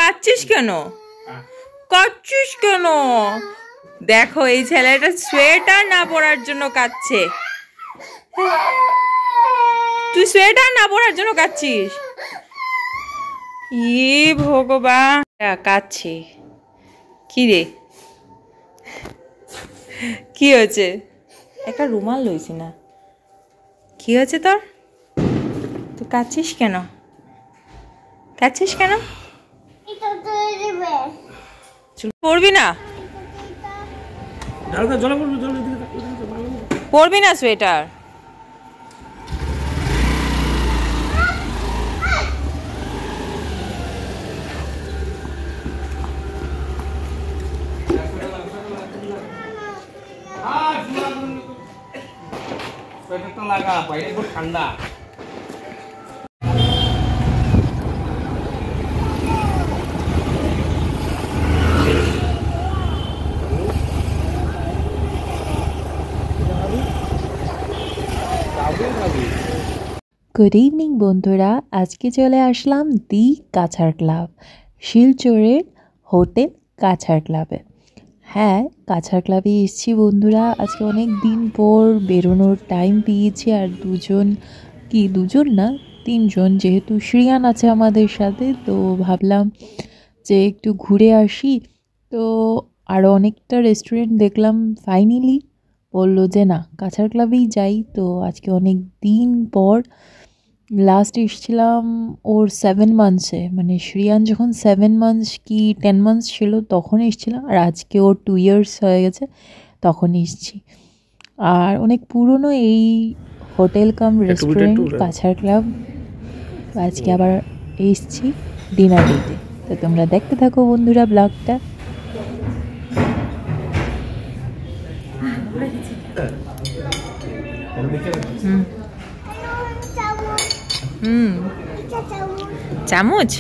কাচ্ছিস কেন? কাচ্ছিস কেন? দেখো এই ছেলেটা সোয়েটার না পরার জন্য কাচ্ছে। তুই সোয়েটার না পরার জন্য কাচ্ছিস? ই ভগবান, কাচ্ছে কি রে? কি হয়েছে? একটা রুমাল লইছি না। কি হয়েছে তোর? তুই কাচ্ছিস কেন? কাচ্ছিস কেন? পড়বি না? পড়বি না সোয়েটার? লাগা বাইরে খুব ঠান্ডা। গুড ইভিনিং বন্ধুরা, আজকে চলে আসলাম দি কাছাড় ক্লাব, শিলচরের হোটেল কাছাড় ক্লাবে। হ্যাঁ, কাছাড় ক্লাবে এসেছি বন্ধুরা। আজকে অনেক দিন পর বেরোনোর টাইম পেয়েছি। আর দুজন না 3 জন, যেহেতু শ্রিয়ান আছে আমাদের সাথে, তো ভাবলাম যে একটু ঘুরে আসি। তো আরও অনেকটা রেস্টুরেন্ট দেখলাম, ফাইনালি বললো যে না, কাছাড় ক্লাবেই যাই। তো আজকে অনেক দিন পর, লাস্ট এসেছিলাম ওর 7 মান্থসে, মানে শ্রিয়ান যখন 7 মান্থস কি 10 মান্থস ছিল তখন এসেছিলাম। আর আজকে ওর 2 ইয়ার্স হয়ে গেছে, তখন এসেছি। আর অনেক পুরনো এই হোটেল কাম রেস্টুরেন্ট কাছাড় ক্লাব। আজকে আবার এসেছি ডিনার দিতে। তো তোমরা দেখতে থাকো বন্ধুরা ব্লগটা। চামচ?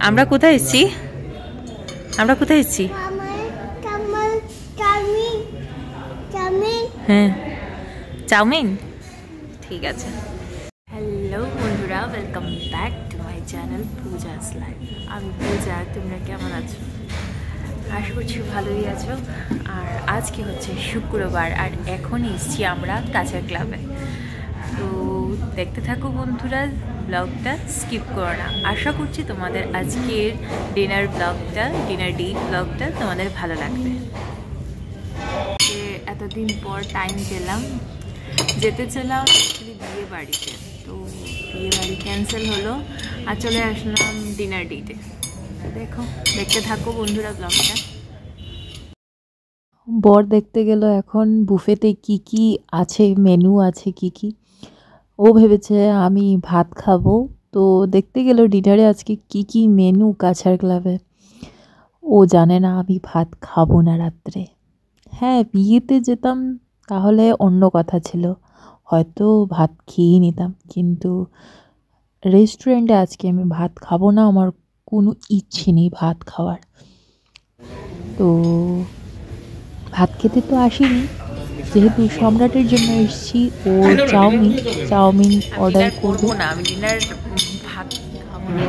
আমরা কোথায় এসেছি? হ্যাঁ, চাউমিন। ঠিক আছে। হ্যালো বন্ধুরা, welcome back to my channel Puja's life. আমি পূজা, তোমরা কেমন আছো? আশা করছি ভালোই আছো। আর আজকে হচ্ছে শুক্রবার, আর এখন এসেছি আমরা কাছাড় ক্লাবে। তো দেখতে থাকো বন্ধুরা ব্লগটা, স্কিপ করো না। আশা করছি তোমাদের আজকের ডিনার ডে ব্লগটা তোমাদের ভালো লাগবে। এতদিন পর টাইম পেলাম, যেতে ছিলাম বিয়ে বাড়িতে, তো বিয়ে বাড়ি ক্যান্সেল হলো আর চলে আসলাম ডিনার ডেটে। দেখতে থাকো বন্ধুরা ব্লগটা। বর দেখতে গেল এখন বুফেতে কি কি আছে, মেনু আছে কি কি। ও ভেবেছে আমি ভাত খাবো, তো দেখতে গেল ডিনারে আজকে কি কি মেনু কাছাড় ক্লাবে। ও জানে না আমি ভাত খাবো না রাত্রে। হ্যাঁ, বিয়েতে যেতাম তাহলে অন্য কথা ছিল, হয়তো ভাত খেয়ে নিতাম, কিন্তু রেস্টুরেন্টে আজকে আমি ভাত খাবো না, আমার কোনো ইচ্ছে নেই ভাত খাওয়ার। তো ভাত খেতে তো আসিনি, যেহেতু সম্রাটের জন্য এসেছি। ও চাউমিন অর্ডার করবো না, আমি ডিনার ভাত খাবো না,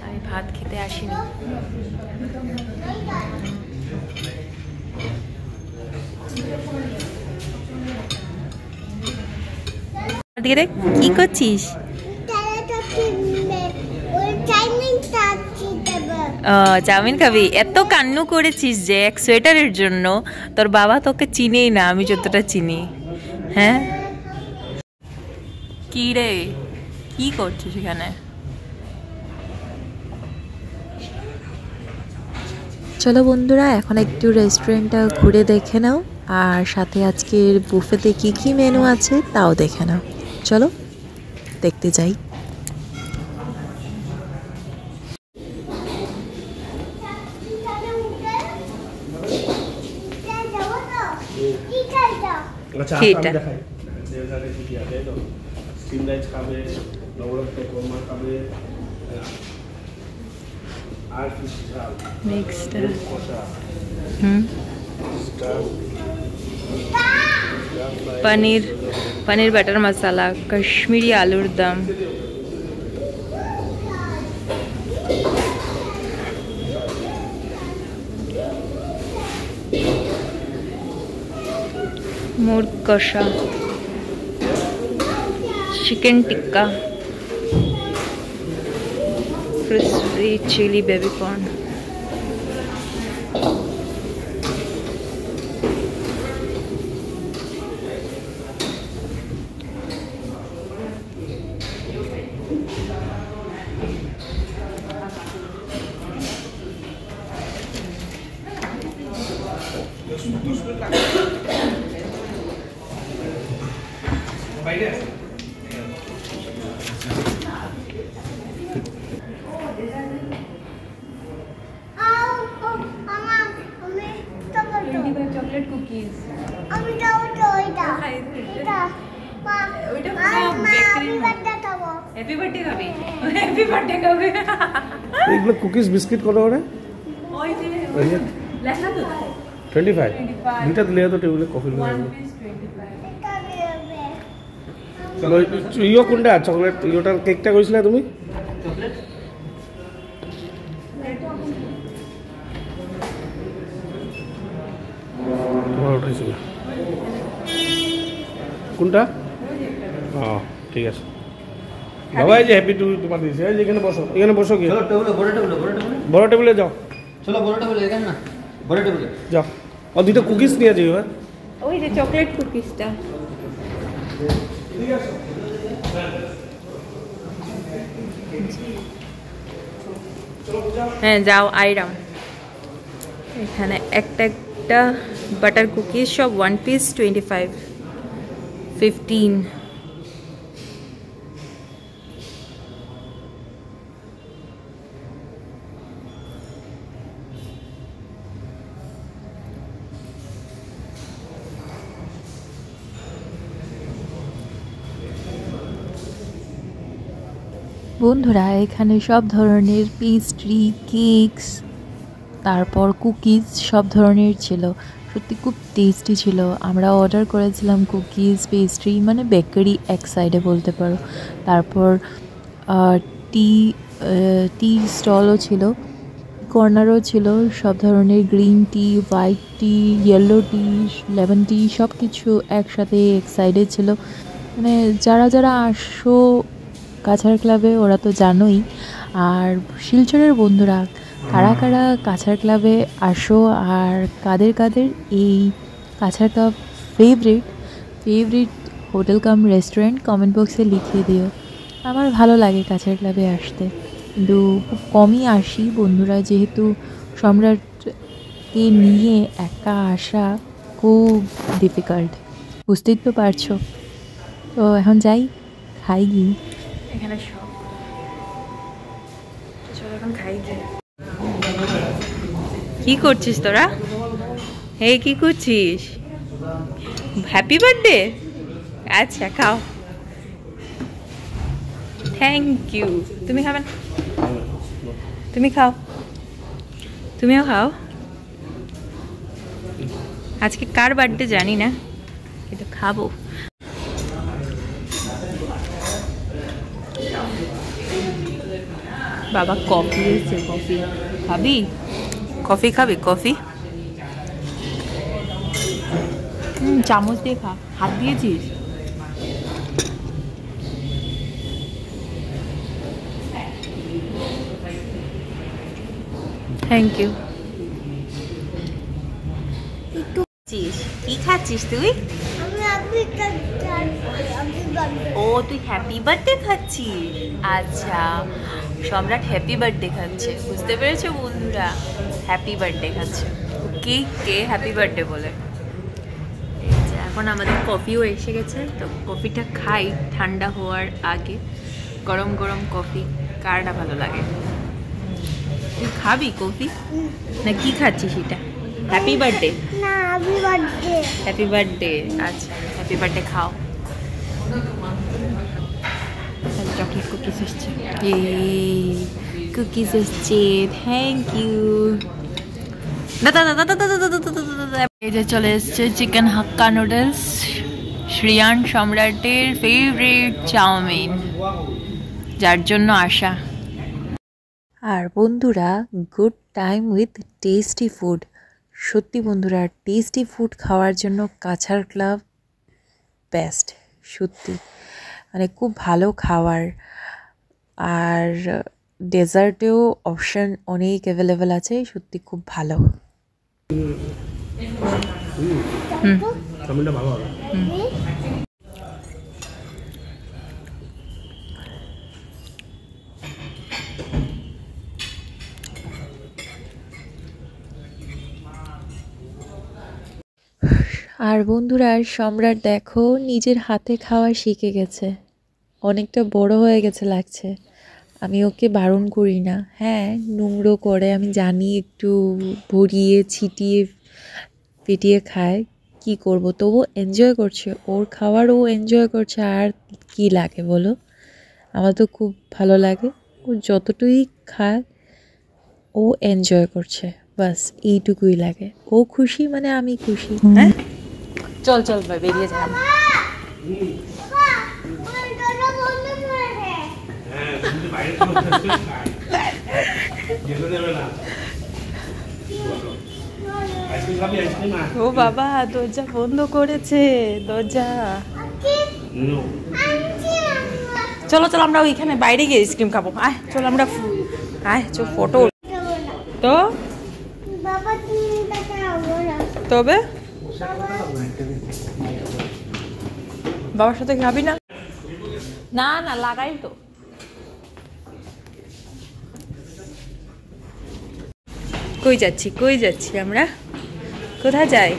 আমি ভাত খেতে আসিনি। কি করছিস? চাউমিন খাবি? এত কান্নু করেছিস যে এক সোয়েটারের জন্য, তোর বাবা তোকে চিনেই না আমি যতটা চিনি। হ্যাঁ, কি রে, কি করছিস এখানে? চলো বন্ধুরা, এখন একটু রেস্টুরেন্টটা ঘুরে দেখে নাও, আর সাথে আজকের বুফেতে কি কি মেনু আছে তাও দেখে নাও। চলো দেখতে যাই। पनीर बटर मसाला, कश्मीरी आलूर दम, मुर्ग कषा, chicken tikka, crispy chili baby corn, chocolate cookies. Happy birthday খাবি, happy birthday খাবে। এগুলো কুকিজ বিস্কিট কত করে? ওই যে লেখা তো 25 দুইটা দিলে তো টেবিলে কফি নিয়ে আসবো। চলো ইয়ো কোনটা চকলেট ইয়োটার কেকটা কইছিলা তুমি? চকলেট উঠাইছিল কোনটা? ঠিক আছে বাবা, এই যে হ্যাপি টু তোমার দিয়েছে। এই যে এখানে বসো, এখানে বসো কি বড় টেবিলে যাও। চলো বড় টেবিলে, এখানে না বড় টেবিলে যাও। আর দুটো কুকিজ নিয়ে যাও। হ্যাঁ ওই যে চকলেট কুকিজটা। হ্যাঁ যাও আইরাম। এখানে একটা বাটার কুকিজ সব 1 পিস 25 15। বন্ধুরা এখানে সব ধরনের পেস্ট্রি, কেকস, তারপর কুকিজ সব ধরনের ছিল। সত্যি খুব টেস্টি ছিল। আমরা অর্ডার করেছিলাম কুকিজ, পেস্ট্রি, মানে বেকারি এক সাইডে বলতে পারো। তারপর টি স্টলও ছিল, কর্নারও ছিল, সব ধরনের গ্রিন টি, হোয়াইট টি, ইয়েলো টি, লেমন টি সব কিছু একসাথে এক সাইডে ছিল। মানে যারা যারা আসো কাছাড় ক্লাবে ওরা তো জানোই। আর শিলচরের বন্ধুরা কারা কারা কাছাড় ক্লাবে আসো আর কাদের কাদের এই কাছাড় ক্লাব ফেভারিট হোটেল কাম রেস্টুরেন্ট কমেন্ট বক্সে লিখিয়ে দিও। আমার ভালো লাগে কাছাড় ক্লাবে আসতে, কিন্তু খুব কমই আসি বন্ধুরা, যেহেতু সম্রাটকে নিয়ে একা আসা খুব ডিফিকাল্ট, বুঝতেই তো পারছো। তো এখন যাই, খাই গিয়ে। এখানে সব চল এখন খাই গিয়ে। কি করছিস তোরা? হে কি করছিস? Happy birthday. আচ্ছা খাও, থ্যাংক ইউ। তুমি খাবে না? তুমি খাও, তুমিও খাও। আজকে কার বার্থডে জানি না, কিন্তু খাবো। বাবা কফি এসেছে, কফি খাবি? কফি খাবি? কফি চামচ দিয়ে খা, হাত দিয়েছিস? Thank you. কি খাচ্ছিস তুই? ও তুই হ্যাপি বার্থডে খাচ্ছিস? আচ্ছা, সম্রাট হ্যাপি বার্থডে খাচ্ছে, বুঝতে পেরেছো বন্ধুরা? হ্যাপি বার্থডে খাচ্ছে, কে হ্যাপি বার্থডে বলে। এখন আমাদের কফিও এসে গেছে, তো কফিটা খাই ঠান্ডা হওয়ার আগে। গরম গরম কফি কারটা ভালো লাগে? তুই খাবি কফি না কি খাচ্ছিস এটা? হ্যাপি বার্থডে না, হ্যাপি বার্থডে। হ্যাপি বার্থডে, আচ্ছা হ্যাপি বার্থডে খাও। চকলেট কুকিজ এসছে, কুকিজ এসছে, থ্যাংক ইউ। এই যে চলে এসছে চিকেন হাক্কা নুডলস। শ্রিয়ান সম্রাটের ফেভারিট চাউমিন, যার জন্য আসা। আর বন্ধুরা, good time with tasty food. সত্যি বন্ধুরা, টেস্টি ফুড খাওয়ার জন্য কাছাড় ক্লাব বেস্ট। সত্যি মানে খুব ভালো খাবার, আর ডেজার্টেও অপশান অনেক অ্যাভেলেবেল আছে। সত্যি খুব ভালো। চাউমিনটা ভালো হবে। আর বন্ধুরা, সম্রাট দেখো নিজের হাতে খাওয়া শিখে গেছে, অনেকটা বড় হয়ে গেছে লাগছে। আমি ওকে বারণ করি না, হ্যাঁ নোংরো করে আমি জানি, একটু ভরিয়ে ছিটিয়ে পেটিয়ে খায়, কি করব, তবু এনজয় করছে, ওর খাবার ও এনজয় করছে। আর কি লাগে বলো, আমার তো খুব ভালো লাগে। ও যতটুকুই খায় ও এনজয় করছে, বাস এইটুকুই লাগে। ও খুশি মানে আমি খুশি। হ্যাঁ চল চল বেরিয়ে যাই। ও বাবা, দরজা বন্ধ করেছে, দরজা। চলো চলো আমরা ওইখানে বাইরে গিয়ে আইসক্রিম খাবো। আয় চলো আমরা, আয় চল ফটো। তো তবে বাবার সাথে খাবি না? না না লাগাই তো। কই যাচ্ছি আমরা, কোথায় যাই?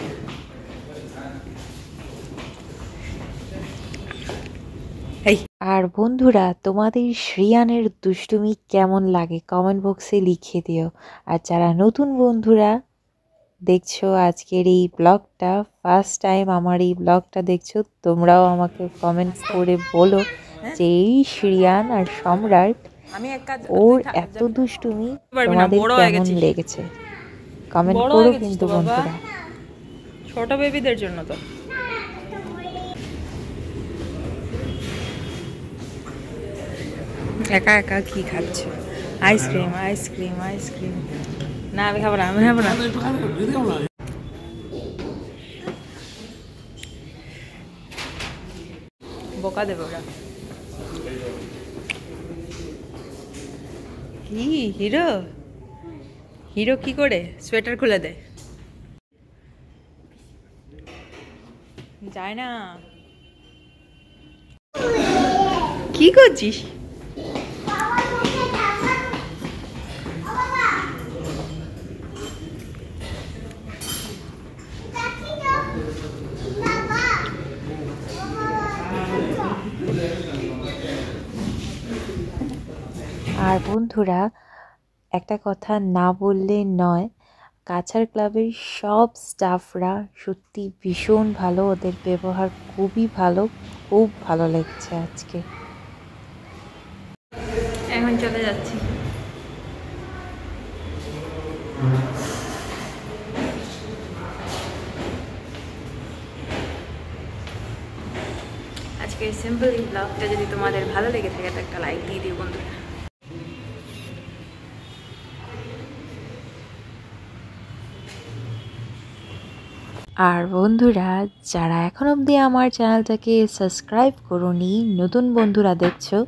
আর বন্ধুরা, তোমাদের শ্রিয়ানের দুষ্টুমি কেমন লাগে কমেন্ট বক্সে লিখে দিও। আর যারা নতুন বন্ধুরা দেখছো আজকের এই ব্লগটা, ফার্স্ট টাইম আমার এই ব্লগটা দেখছো, তোমরাও আমাকে কমেন্ট করে বলো যে এই শ্রিয়ান আর সম্রাট ওর এত দুষ্টুমি তোমাদের কেমন লেগেছে, কমেন্ট করো কিন্তু বন্ধুরা। ছোট বেবিদের জন্য তো। একা একা কি খাচ্ছ? Ice cream ice cream ice cream. না আমি খাবো না, আমি খাবো না। বোকা দেবে ওরা। কি হিরো, হিরো কি করে সোয়েটার খুলে দেয়? যায় না। কি করছিস? আর বন্ধুরা, একটা কথা না বললে নয়, কাছাড় ক্লাবের সব স্টাফরা সত্যি ভীষণ ভালো, ওদের ব্যবহার খুবই ভালো, খুব ভালো লাগছে আজকে। এখন চলে যাচ্ছি। আজকের সিম্পল এই ব্লগটা যদি তোমাদের ভালো লেগে থাকে তো একটা লাইক দিয়ে দিও বন্ধুরা। আর বন্ধুরা, যারা এখন অবধি আমার চ্যানেলটাকে সাবস্ক্রাইব করোনি, নতুন বন্ধুরা দেখছো,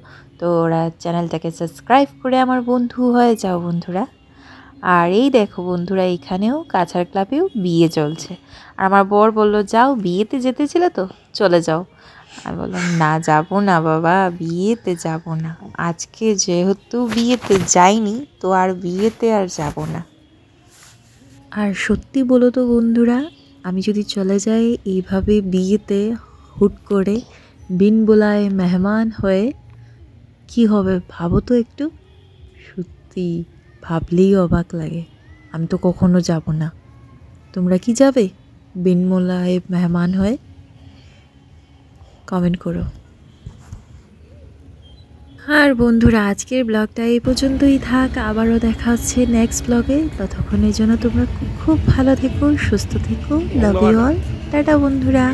তো ওরা চ্যানেলটাকে সাবস্ক্রাইব করে আমার বন্ধু হয়ে যাও বন্ধুরা। আর এই দেখো বন্ধুরা, এখানেও কাছাড় ক্লাবেও বিয়ে চলছে। আর আমার বর বললো যাও, বিয়েতে যেতেছিল তো চলে যাও। আমি বললাম না, যাবো না বাবা, বিয়েতে যাব না, আজকে যেহেতু বিয়েতে যাইনি তো আর বিয়েতে আর যাব না। আর সত্যি বলো তো বন্ধুরা, আমি যদি চলে যাই এইভাবে বিয়েতে হুট করে বিন বোলায় মেহমান হয়ে, কি হবে ভাবো তো একটু। সত্যি ভাবলেই অবাক লাগে। আমি তো কখনো যাব না, তোমরা কি যাবে বিন বোলায় মেহমান হয়ে? কমেন্ট করো। আর বন্ধুরা, আজকের ব্লগটা এই পর্যন্তই থাক, আবারও দেখা হচ্ছে নেক্সট ব্লগে। ততক্ষণের জন্য তোমরা খুব ভালো থেকো, সুস্থ থেকো, লাভ ইউ অল, টাটা বন্ধুরা।